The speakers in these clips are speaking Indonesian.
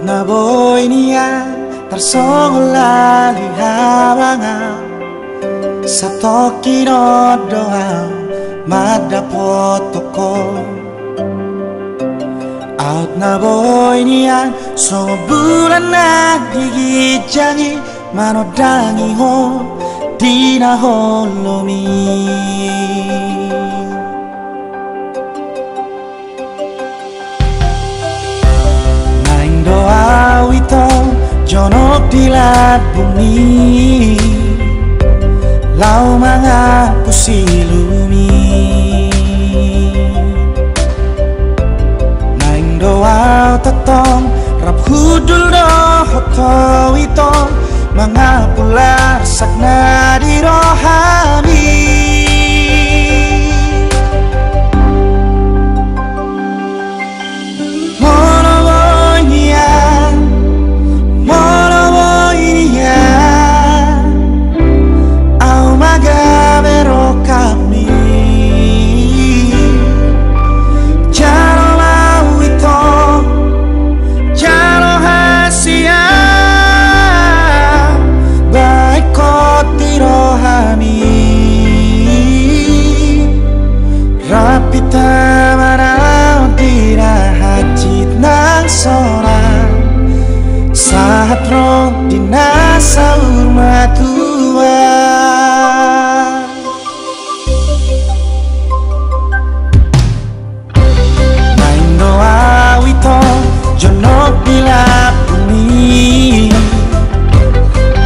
na boy niya tarsong lali hawangan sa toki no doa madapot ko out na boy niya so bulan na gigijangi manodangi ho di na holomi doa wito jonok dilat bumi lau mga pusilumi naing doa tatong rap hudul do hoto wito mga pular sakna di rohani dinasa urma tua main doa wito jonok bila bumi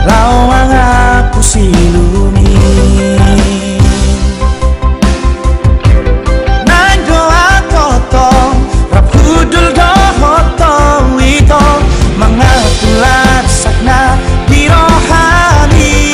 lau mga pusilumi main doa totong rap hudul do hoto wito mga tulat sakna di rohani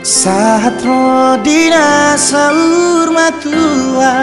saat rodina saur matua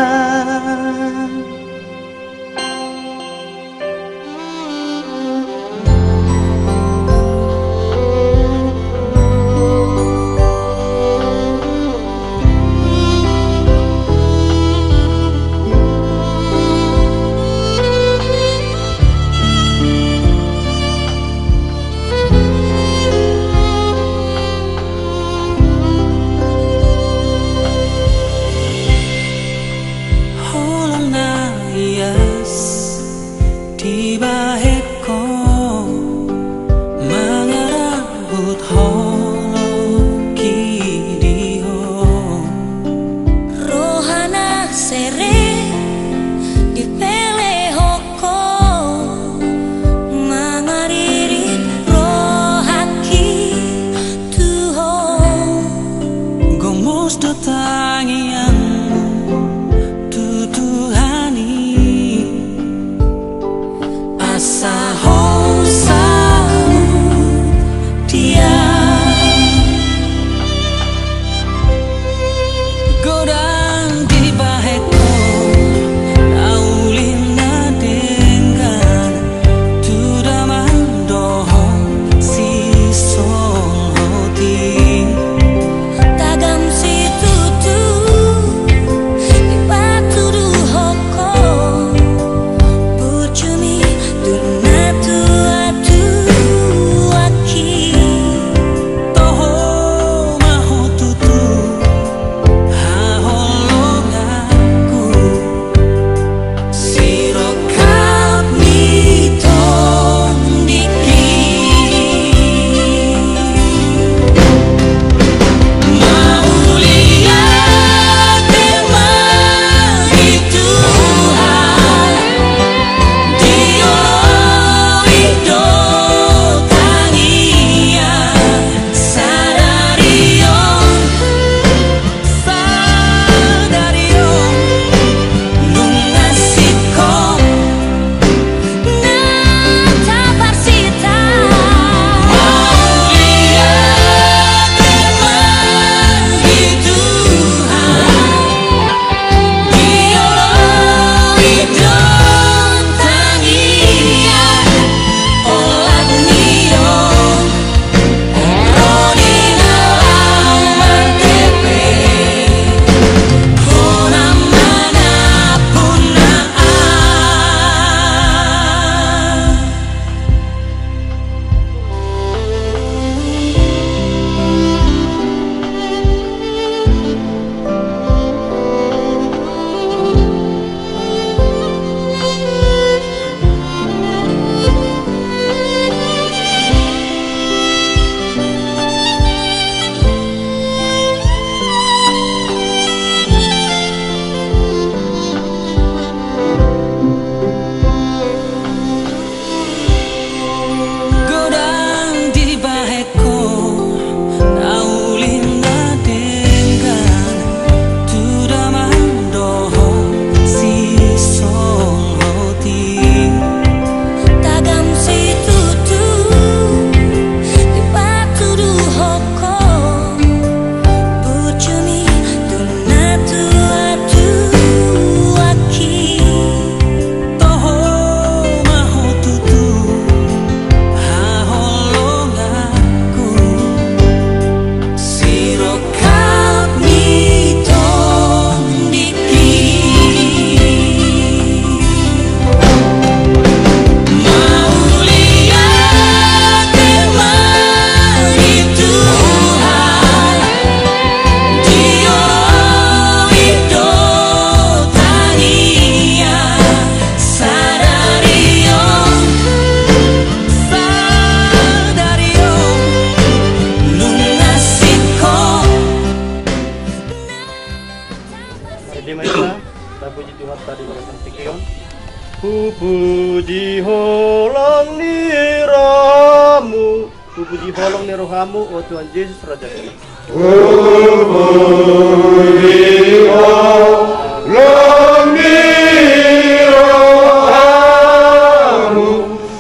Puji holong niramu, puji holong nirohamu, oh Tuhan Yesus Raja kami. Puji holong niramu,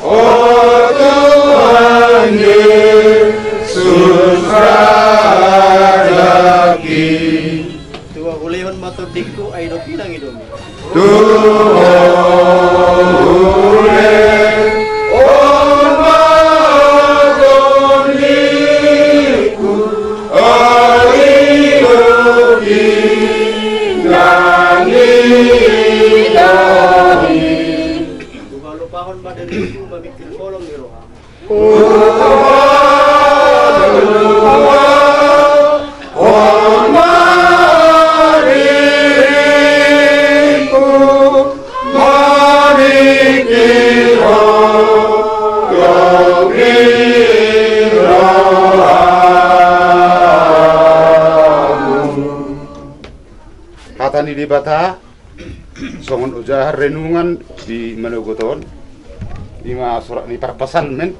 oh Tuhan Yesus Raja kami. Tuhan ulehon matodikku ay dokinang idomi. Tuhan lupahon madaliku mamikir kolong ni roha. Hatani di bata songon ujah renungan di Manogoton ima surat ni parpasan men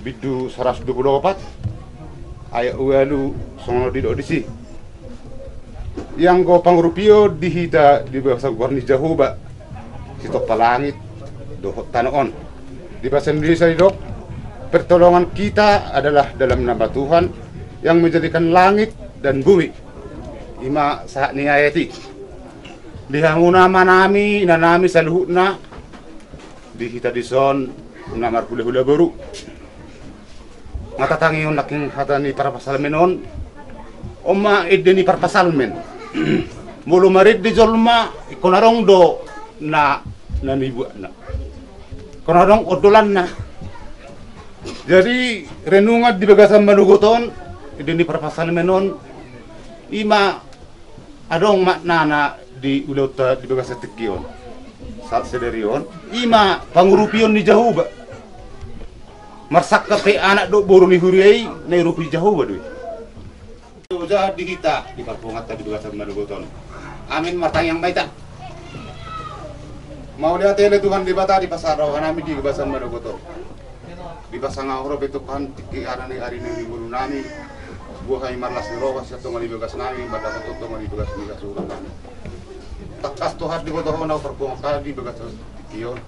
bidu 124 ayat ualu songon di odisi yang go pangrupio dihita di bahasa Guarni Jahuba sitok palangit dohot tanoon di bahasa Indonesia dok pertolongan kita adalah dalam nama Tuhan yang menjadikan langit dan bumi ima saat ni ayati dihanguna manami inanami saluhutna dihita dison namar hula-hula baru ngatatangi yung laking hata ni parapasal menon oma ide ni parapasal men mulu marid di jolma ikonarong do na nibu na konarong odolan na jadi renungan di bagasan Manugoton ide ni parapasal menon ima adong makna na di ulauta di bagas tekion saat sederion ima pangurupion ni Jahuba marsak kape anak do boru ni huriai na rupi Jahuba doi udah di kita di parpungat di bagas Manugoton amin matang yang baita mau lihat tele Tuhan di bata di pasar rawan amin di bagas Manugoton di pasang auro betul kan tiki arane hari ni boru nami buhay marlas ni rokas sa tungal ibagas namin bata sa tungal ibagas ni kasuran namin takas tuhad di bodoh na perkuang kadi bagas sa tikiyon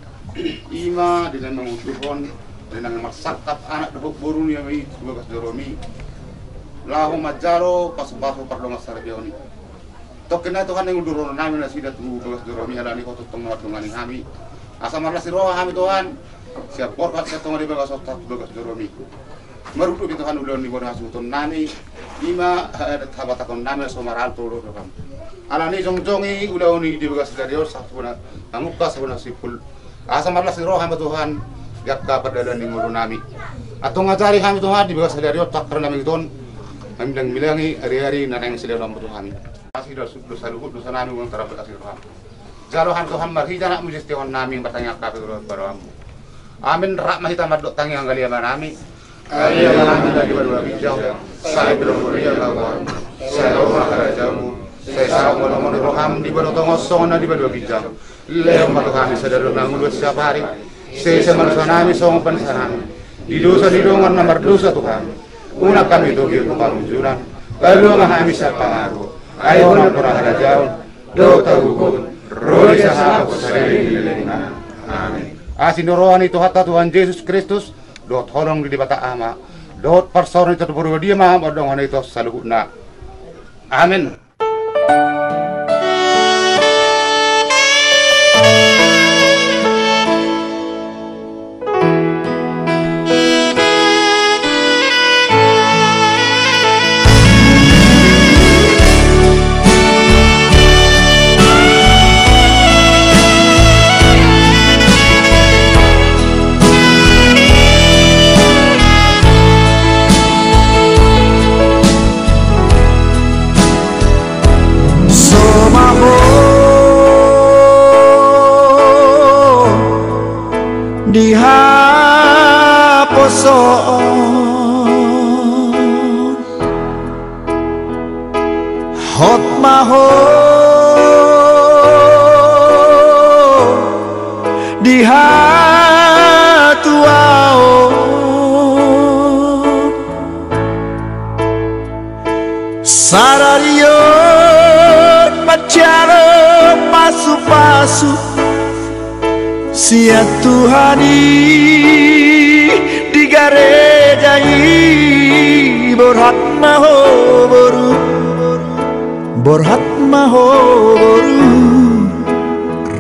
ima dengan mengutuhon dengan marsakap anak dahok burung yang may bagas doromi laho majaro pasu-pasu parlongas sarbioni token na Tuhan yang uduron namin na sida tu bagas doromi halani ko tutong na tunganing kami asa marlas ni roha kami Tuhan siap porkat sa tungal ibagas sa bagas doromi marudu gitu kan ulon ni bodas utun nani lima tabatakon nami somaral tolo kam alani jongjongi uloni di bagas dario sabuna anguka sabuna sipul asa marlas roh hamba Tuhan yakka padalan ni ngulu nami atau ngajari kami Tuhan di bagas dario takra nami ton kami bilang milangi hari-hari nanang sila hamba Tuhan masih dosa luhut dosa nami wong tarap kasih Tuhan jarohan Tuhan marhi janak mujistion nami bertanya ka paro amin rak mahita madok tangi ang galia nami Ayah kami dari berdua bijak, saya belum beriak kawan, saya rumah kerajamu, saya sama ngomong roham di berdua ngosong di berdua bijak, lewat mata kami sadar ngangul setiap hari, saya manusia nami song pensanan, di dosa di dongan nomor dosa Tuhan, unak kami itu gitu pamunjuran, lalu kami siapa ngaruh, ayo nak pernah kerajaan, dota hukum, roh sahab sering dilena, amin. Asinorohan itu hatta Tuhan Yesus Kristus. Dot holong di bata ama dot parsoran itu berburu dia mah bodong itu saluhuna amin. Dihaposon hot mahon di hatuao sararion pacaro pasu-pasu sia Tuhani di garejai borhat maho boru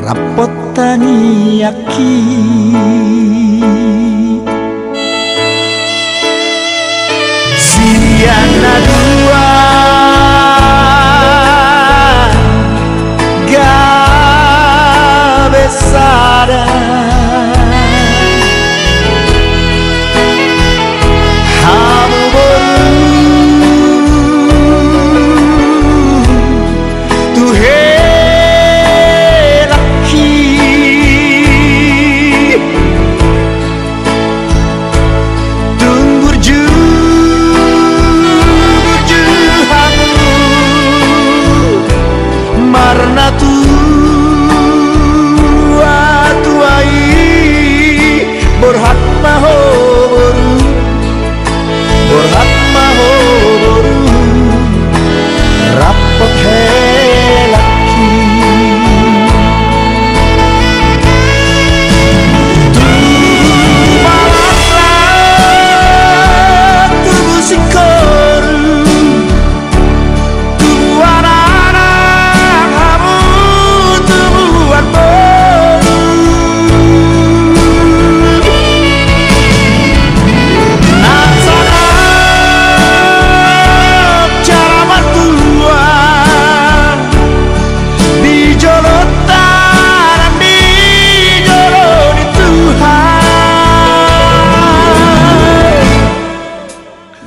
rapotani aki siana dua gabesada hamu boru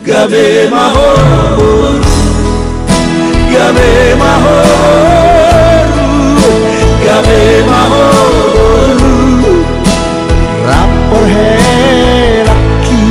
Gabe mahor, gabe mahor, gabe mahor, rapor helaki.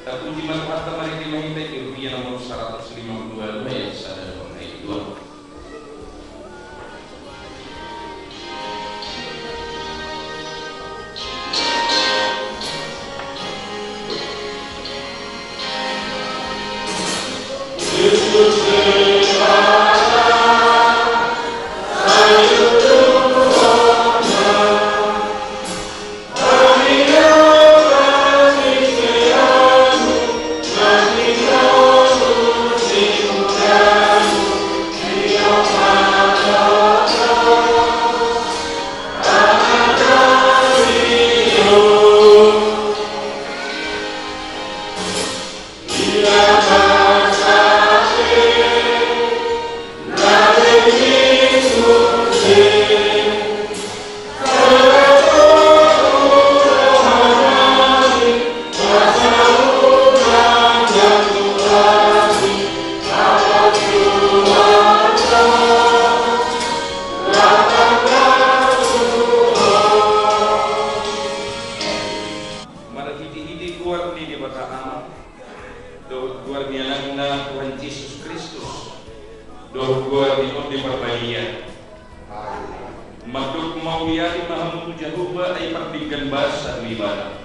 Terpuji manfaat mari kita rupiah nomor 152 ayat 1 ayat 2. Tuhan Yesus Kristus, doh gua di perbaikan. Makhluk mau yari mahamu jahuba ay perdikan bahasa libana.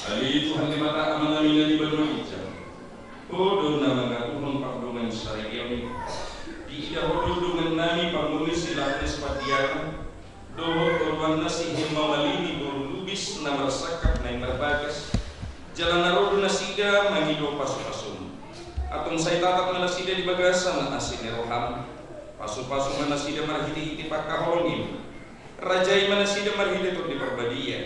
Ali Tuhan di mata amanamina di bermacam. Hodo nama ngatuhun pagdungan sarayami. Tidak hodo dengan nami pangulis ilates padiana. Doho korban nasi himawalini lubis nama sakap na marbagas. Jalan narodo nasiga mangido pasu-pasun. Atong say tatak na nasida di bagasan asin roham. Pasu-pasu na nasida marhiti-hiti pakahongim. Rajai manasida marhiti to di perbadiya.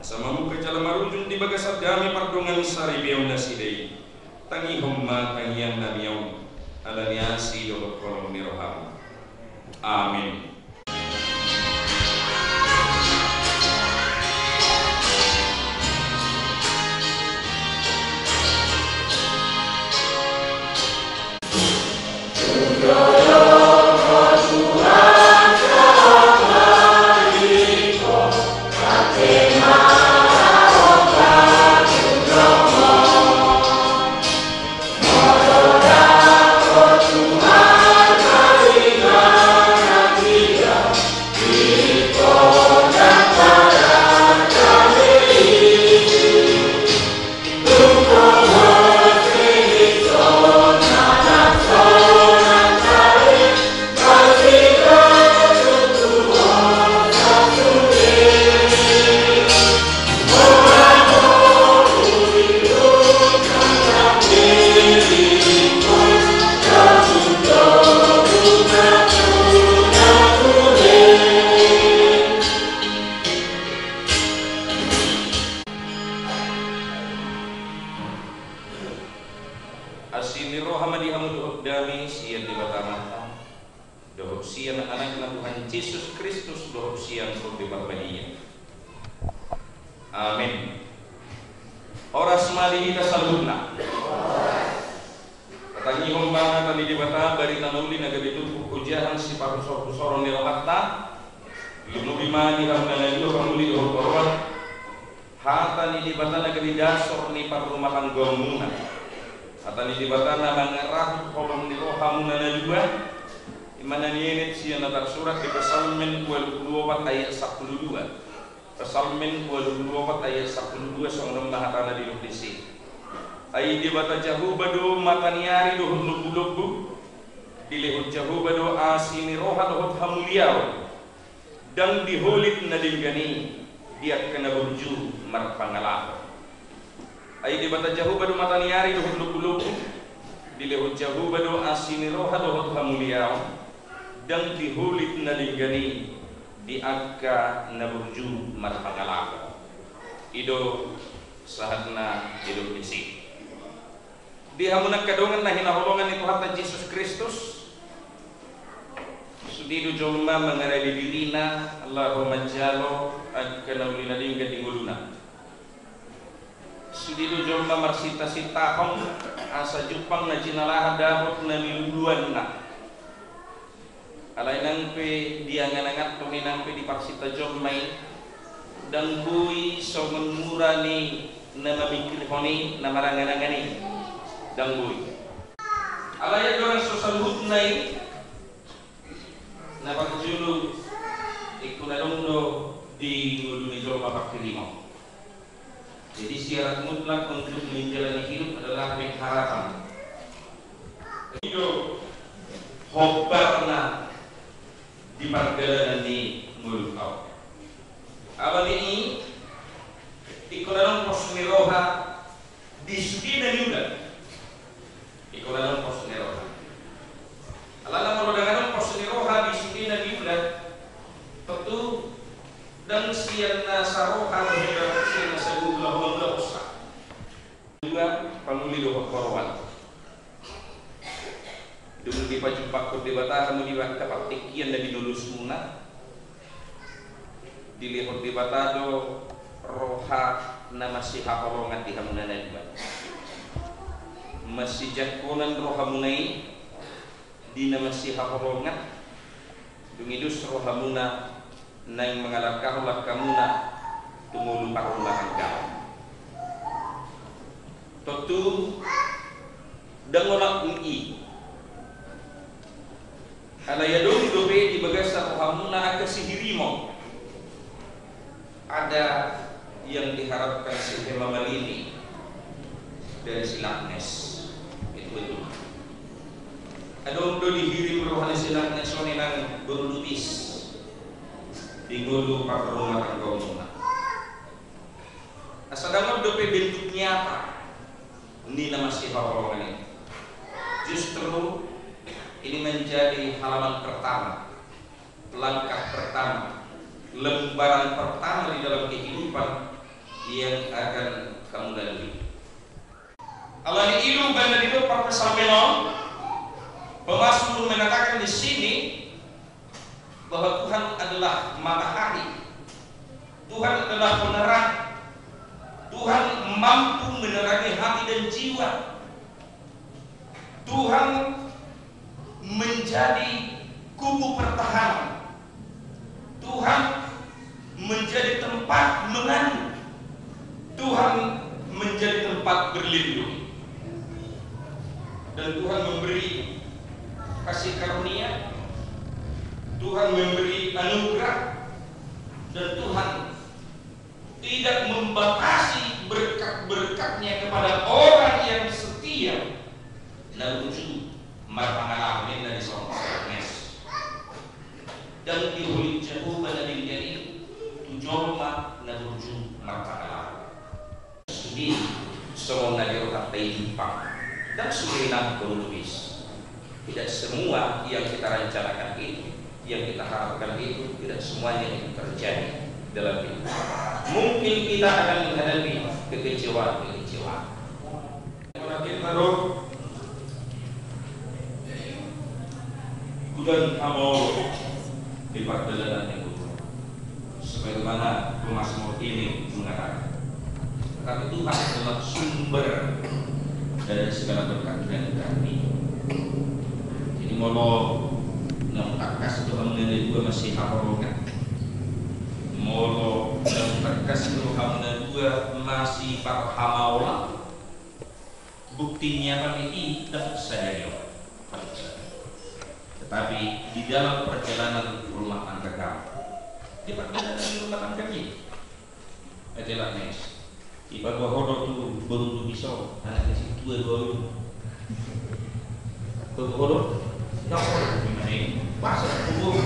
Sama muka jalan marujung di bagasat dami pardongan saribiyaw nasidai. Tangi humma tangiyan namiyaw. Alaniasi do kolong ni roham. Amin. Psalmen 24 ayat 12 sangrom mahatana di Indonesia. Ai dibata jahu bado mataniari dohun lubu-lubu dilehut jahu bado asini roha dohut hamuliaw dan diholit na dinggani dia kena burju marpangalap. Ai dibata jahu bado mataniari dohun lubu-lubu dilehut jahu bado asini roha dohut hamuliaw dan diholit na dinggani di agka naburju marpangalap. Ido sahatna hidup misi. Di hamunan kadongan na hinaholongan ni Tuhan Yesus Kristus. Sudido jomma mengarali dirina Allahumma jalo agka naulina dingga tinguluna. Sudido jomma marsita-sita hong asa jupang na jinalaha dabot na niluluan na. Alay nang pe dia nganangat tuminang pe di paksita jommay dan bui songon murani na mamikir honi na maranganangani dan bui alay dorang sosalhut nai na pagjulu ikunadondo di nguduni jomma pakirimo. Jadi syarat mutlak untuk menjalani hidup adalah pengharapan. Hidup hobbarna di perjalanan di mulut kau. Abang ini ikunalang posni roha di sudi dan yuda. Ikunalang posni roha. Alana kalau dengan posni roha di sudi dan yuda, tentu dan siana saroha dan siana segula honda usah. Juga pamuli doa korwan. Dulu di baju pakut di bata kamu di bata paktikian dan dilulus muna dilihat di bata do roha nama si hakorongan di hamunan dan masih jakunan roha munai di nama si hakorongan dungidus roha muna nang mengalahkan ulah kamuna tumulung parulahan kau tentu dan orang ui alaya dong dobe di bagasa rohamuna aka sihirimo ada yang diharapkan si Hema Malini dari si Laknes itu. Adong do dihirim rohani si Laknes soni nang berlubis di ngulu pak rumah tangga umumna. Asadamot do bentuk nyata ini nama si Hawalongan ini. Justru ini menjadi halaman pertama, langkah pertama, lembaran pertama di dalam kehidupan yang akan kamu lalui. Allah di ilu benda di depan kesampean, pemasmur mengatakan di sini bahwa Tuhan adalah matahari, Tuhan adalah penerang, Tuhan mampu menerangi hati dan jiwa. Tuhan menjadi kubu pertahanan. Tuhan menjadi tempat mengadu. Tuhan menjadi tempat berlindung. Dan Tuhan memberi kasih karunia. Tuhan memberi anugerah. Dan Tuhan tidak membatasi berkat-berkatnya kepada orang yang setia. Lalu marpangalam dari seorang mes dan dihulit jauh pada diri jadi tujolma naruju marpangalam di semua nadi orang Taipang dan surinam berlubis. Tidak semua yang kita rencanakan itu, yang kita harapkan itu, tidak semuanya itu terjadi dalam hidup. Mungkin kita akan menghadapi kekecewaan-kekecewaan. Kita dan amor di pagdalanan yang betul, sebagaimana pemasmur ini mengatakan. Tetapi Tuhan adalah sumber dari segala berkat dan kami. Jadi molo yang takas Tuhan mengenai dua masih harokan, molo yang takas Tuhan mengenai dua masih parhamaulah. Buktinya kami tidak saya. Tapi di dalam perjalanan rumah tangga kamu, di perjalanan rumah tangga ini, adalah nes. Ibarat bahwa tu baru bisa, anak si tua baru. Bahwa tak boleh dimana, masa kubur,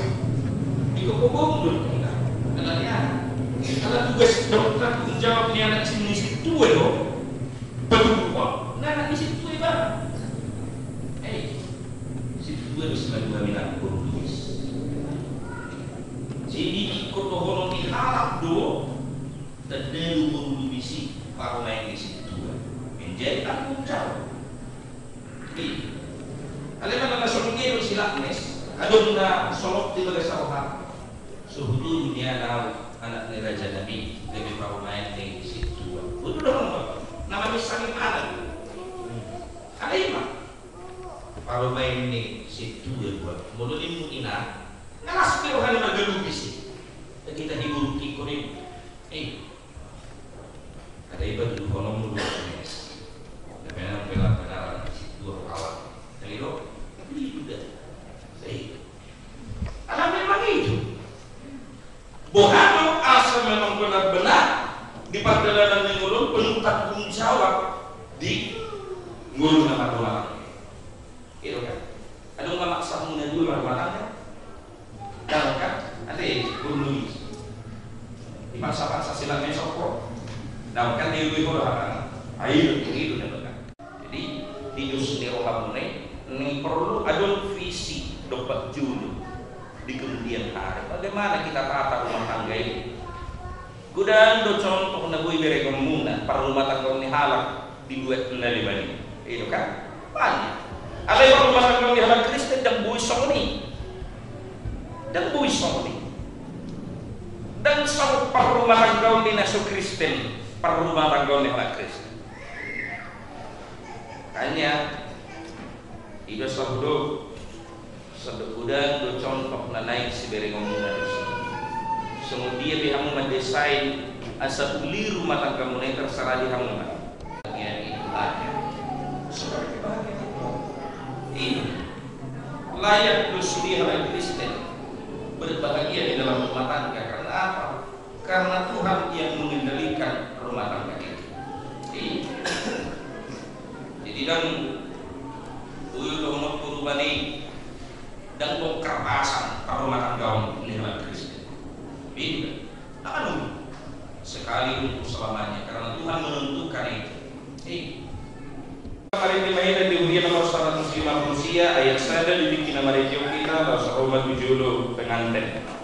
di kubur dulu kita. Anaknya, anak tugas dokter menjawab ni anak si tua lo, baru buat. Anak si tua ibarat. Dua bisa dua bilang berlubis. Jadi ikut tohon diharap do dan dulu berlubisi para main di situ menjadi tanggung jawab. Jadi, kalian mana soloknya silap nes, ada guna solok di bagai sahabat. Sebelum dunia anak raja Nabi lebih para main di situ. Betul dong, nama misalnya ada. Ada imam. Para main ni situ ya buat. Mulu ni mungina, nalas pero hari magalubis. Kita hibur kikorin. Ada ibadah dulu kono mulu nes. Tapi benar dua awal. Jadi lo, ini sudah. Alam memang itu. Bohano asal memang benar-benar di perjalanan yang ulun penuh tanggung jawab di ngurus nama doang. Itu kan, ada orang maksa muna dua orang dan kan, ada guru dipaksa-paksa silang mesok dan kan dia lebih orang air itu kan. Jadi di dunia rohani ini perlu ada visi dapat julu di kemudian hari. Bagaimana kita tata rumah tangga ini? Kudan do contoh na bui bere komuna para rumah tangga ini halak di duet na libani. Itu kan banyak. Ada yang rumah tangga di dalam Kristen dan bui songni, dan bui songni, dan sama para rumah tangga di nasu Kristen, para rumah tangga di dalam Kristen. Hanya itu sabdo, kuda do contoh na naik si beri ngomongna di sini. Kemudian dia mendesain asal uli rumah tangga mulai terserah di kamu. Bagian itu aja. Seperti bagian ini layak bersedia oleh Kristen berbahagia di dalam rumah tangga. Karena apa? Karena Tuhan yang mengendalikan dan uyu domot kurubani dan kerpasan karumakan gaun nilai Kristen. Beda, akan sekali untuk selamanya karena Tuhan menentukan itu. Mari kita di ujian nomor 105 manusia ayat sada dibikin nama radio kita bahasa Roma 70 pengantin.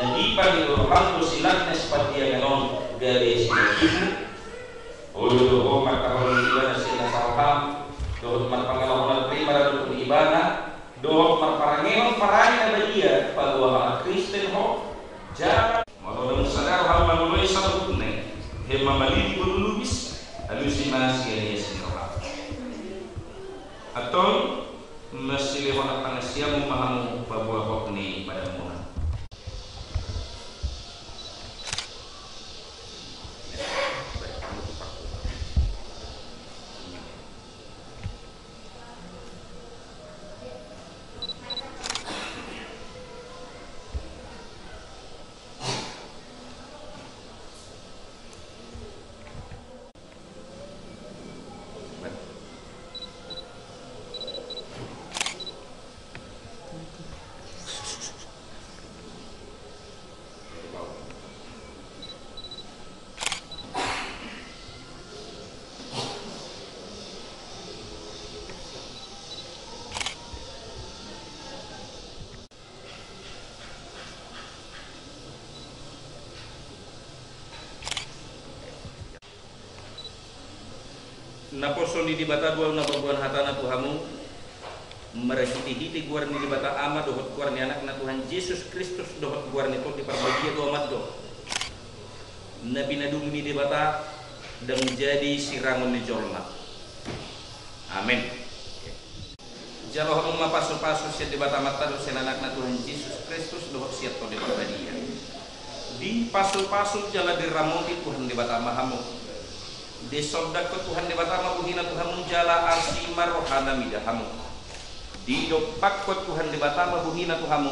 Nadipa di roham tu silatnya seperti yang non dari sini. Ulu maka ibadah sila sarham dohot marpangalawan prima dan ibadah dohot marparangeon paranya bagia paluah Kristen ho jalan marodong sadar hal manuloi sabutne hema malidi bulubis halusinasi ya sinora atau masih lewat pangasia memahamu bahwa hokni pada muha. Naposo di bata dua na berbuan hatana Tuhamu merehiti guar ni bata ama dohot guar ni anak na Tuhan Yesus Kristus dohot guar ni to di perbagia do amat do nabi nadung ni di bata dan menjadi sirangon ni jolma amin jaloh umma pasu-pasu siat di bata mata do anak na Tuhan Yesus Kristus dohot siat to di perbagia di pasu-pasu jala diramoti Tuhan di bata mahamu di sodak ke Tuhan di batama buhina Tuhan menjala arsimar rohana midahamu di dopak ke Tuhan di batama buhina Tuhamu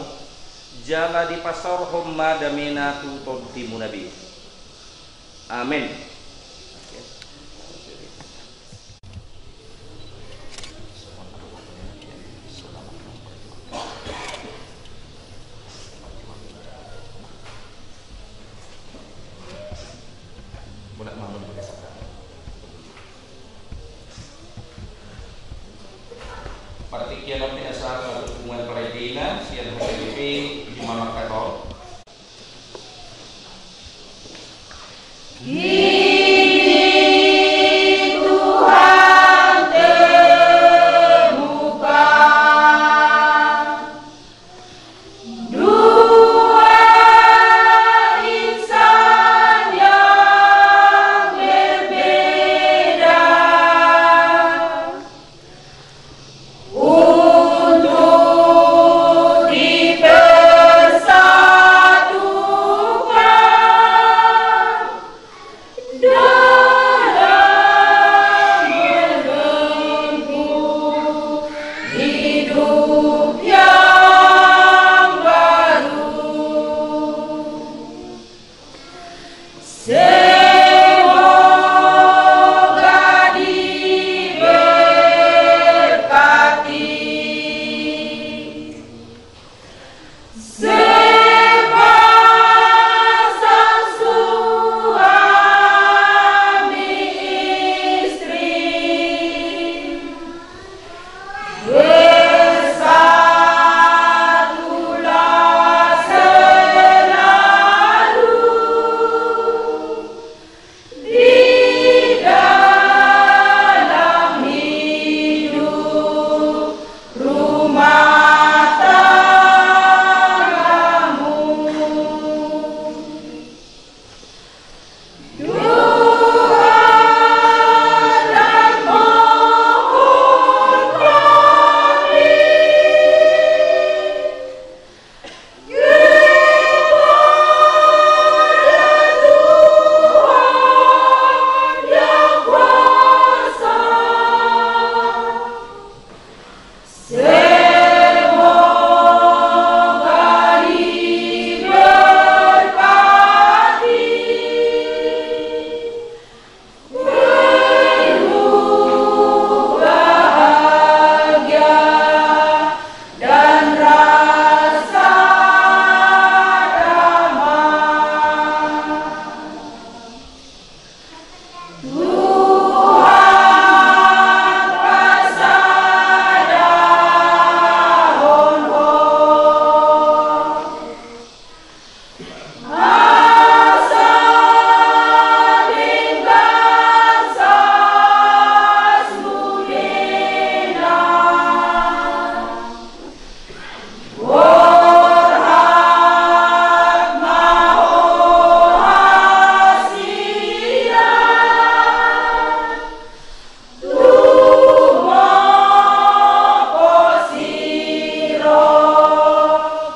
jala di pasar homma damena tu todtimu nabi amin. Partikian nanti asal hubungan peredina sian HDP di Mamak Katol.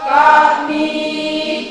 Kami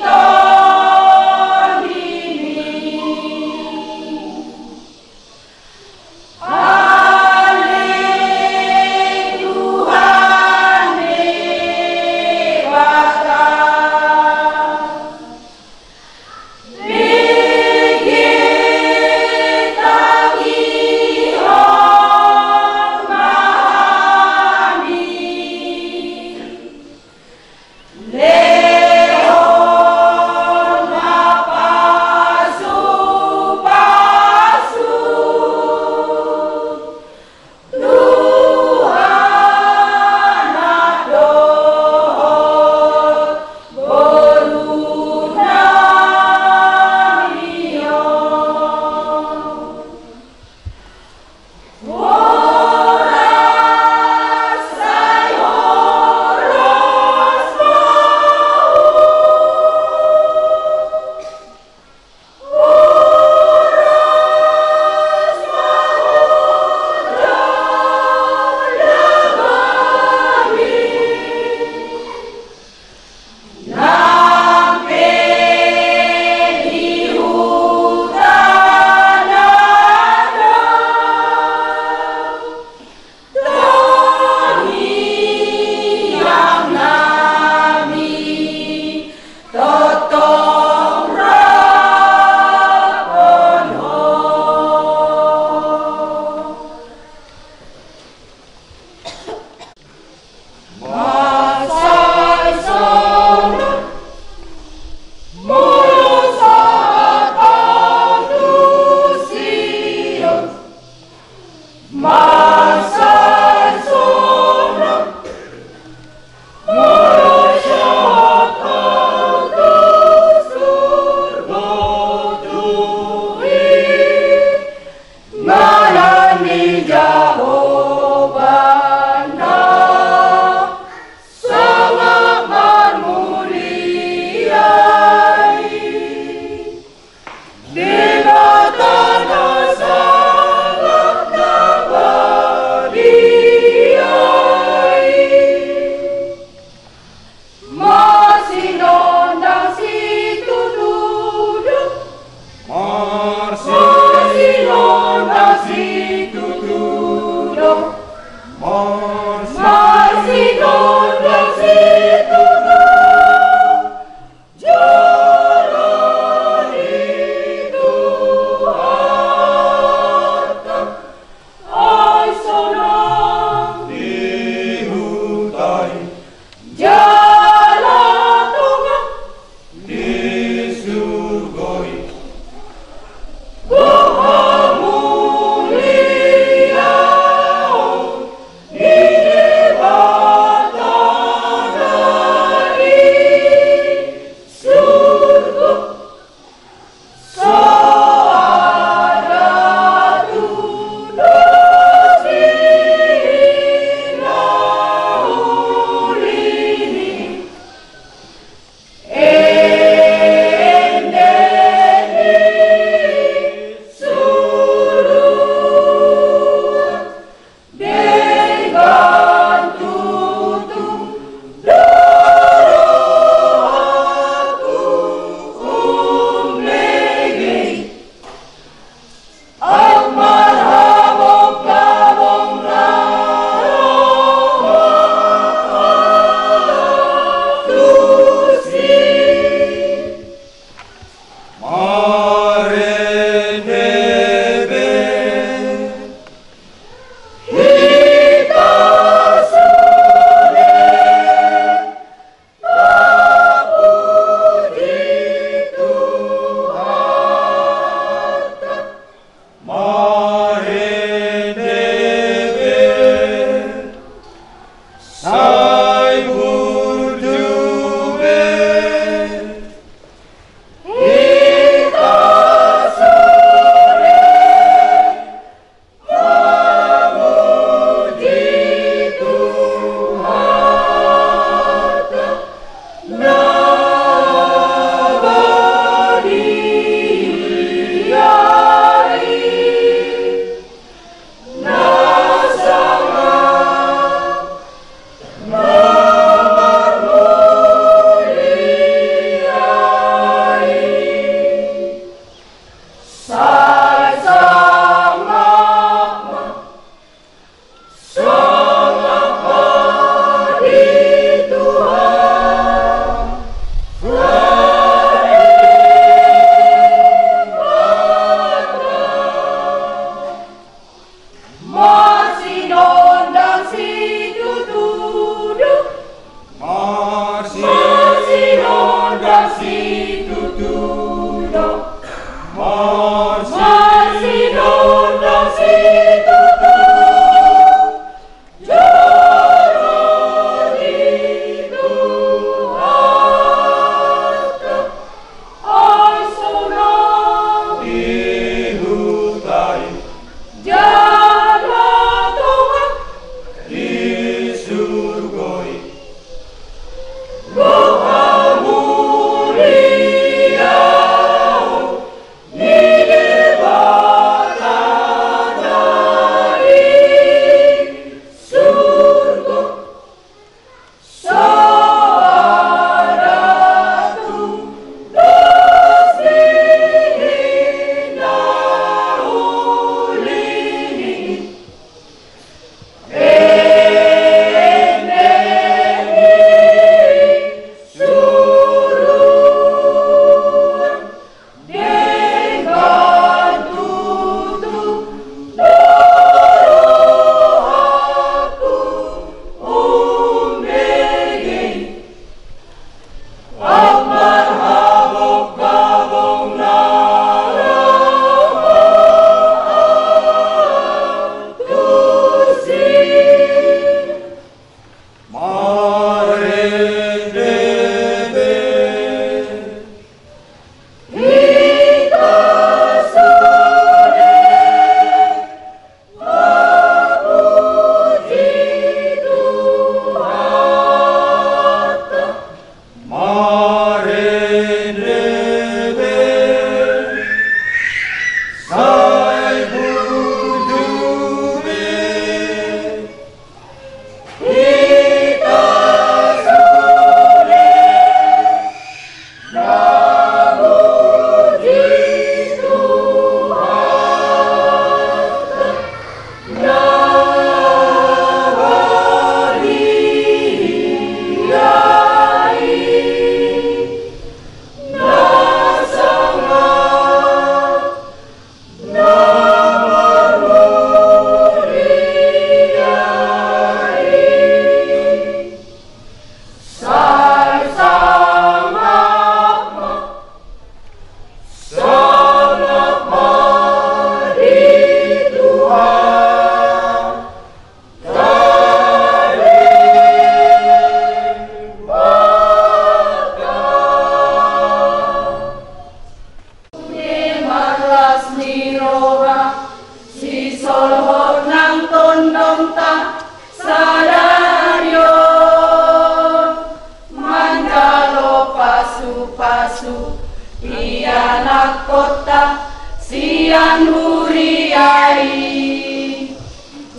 Anak kota siang huriai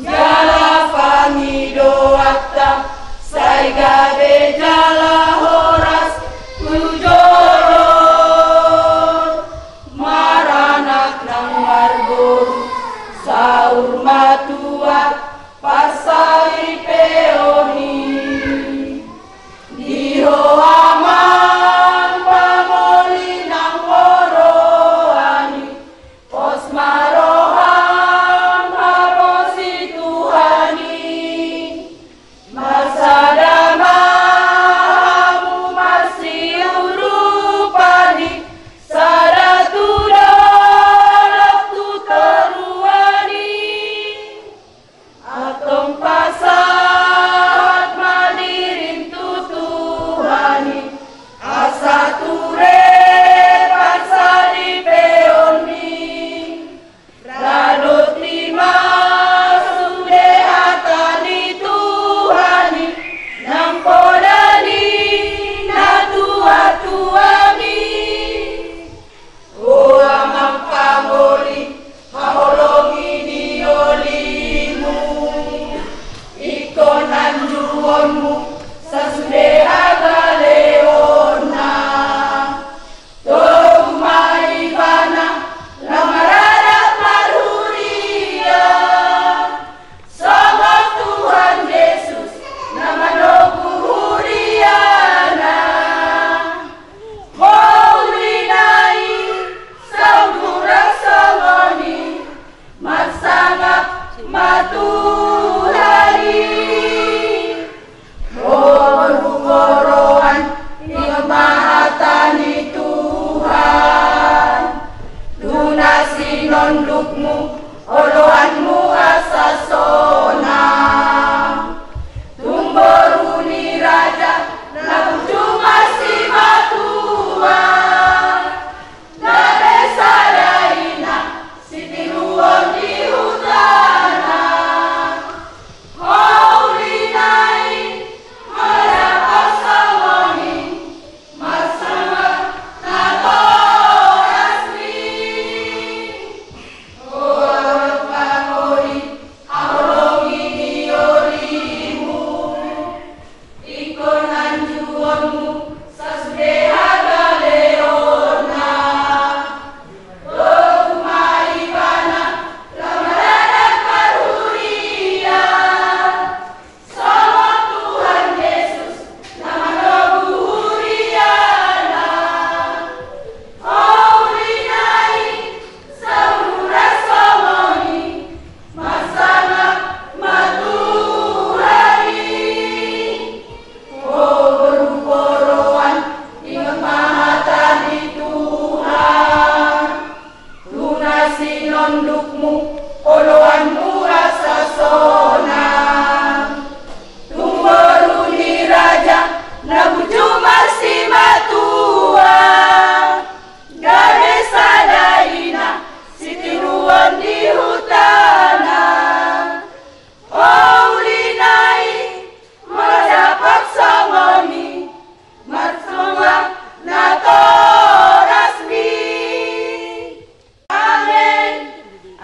jala pamidoata sai gabe jala horas kujoro maranak nang margoru saur matua pasai peoni dihoama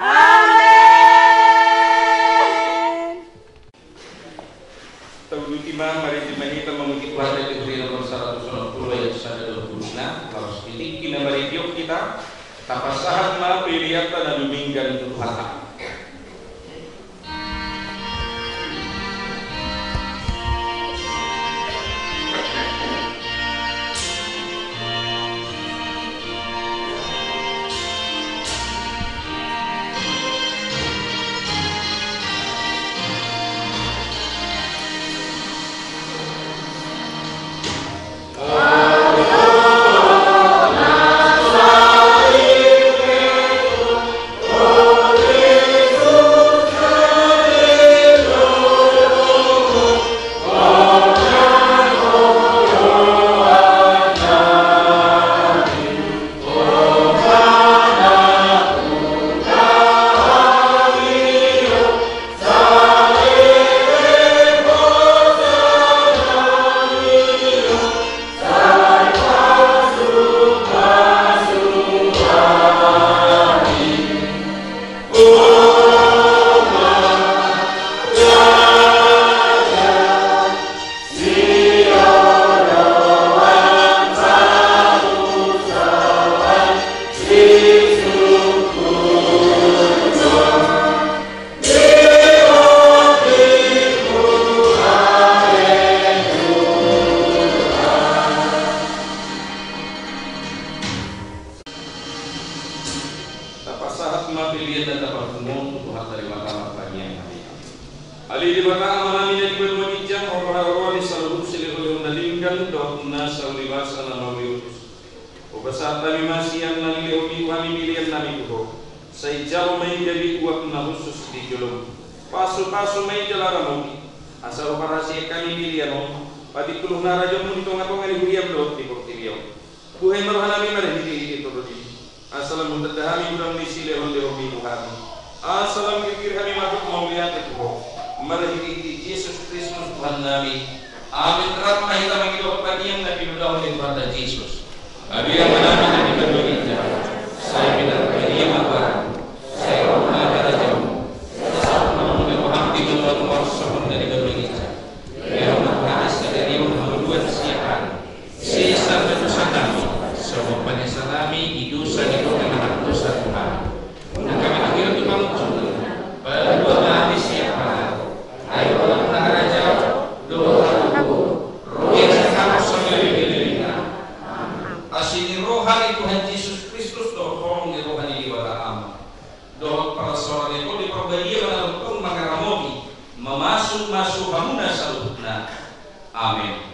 Amen. sama pilihan dan dapat umum Tuhan dari mahkamah bagian hari. Ali di bata amanami dari bermajang orang-orang di seluruh seluruh mendalimkan doa salibasa nama Yesus. Ubasa kami masih yang nami leoni kami pilihan nami Tuhan. Saya jauh main jadi uak khusus di jolong. Pasu-pasu main jalan asal operasi kami pilihan pati puluh naraja mun ditong-tong ali huriam do di portilio. Buhay marhanami mari di itu di. Assalam mutadahami udang misi lehon lehobi Tuhan. Assalam kikir kami makhluk mau lihat itu. Mari di Yesus Kristus Tuhan nami. Amin. Rahmat kita mengido padiam nabi mudah oleh pada Yesus. Abi yang menami nabi berdoa. Saya minta padiam apa? Saya mohon pada jauh. Saya mohon berhamdi kepada Allah Subhanahu dari berdoa. Ya Allah, dari Muhammad siapan. Sisa dosa kami. Semua penyesalan kami dosa itu karena dosa Tuhan. Dan kami akhirnya Tuhan mencukup. Berdua kami siapa? Ayo Allah raja doaku. Roh yang kamu sampai dirinya. Asini rohani Tuhan Yesus Kristus dohong di rohani di wala doh para seorang itu di perbagi menentukan mengaramogi memasuk hamuna salutna. Amin.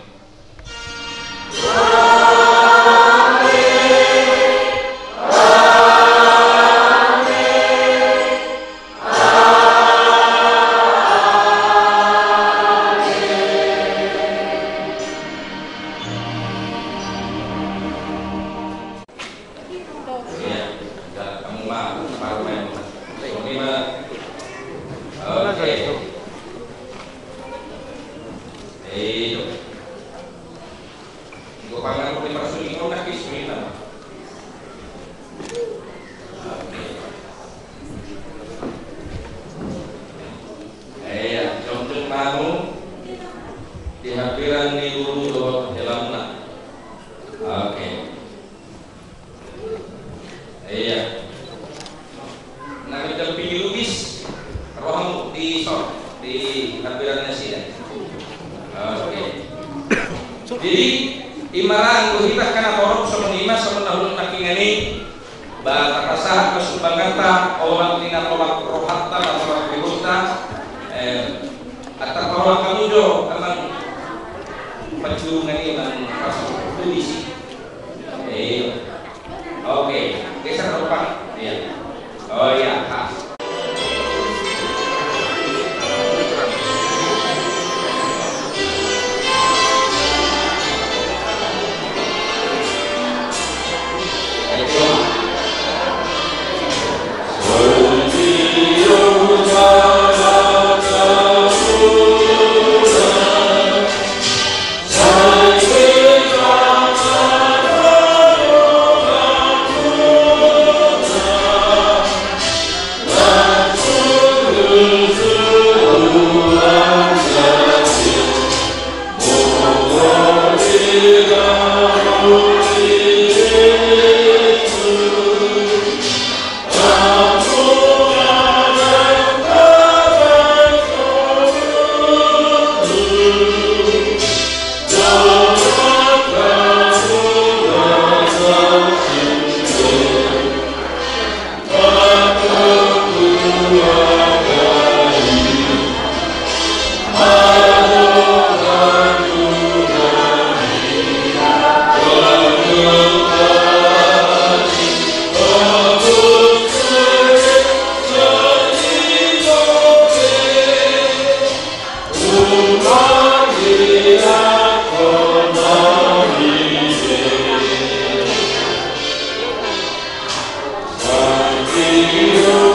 Hallelujah.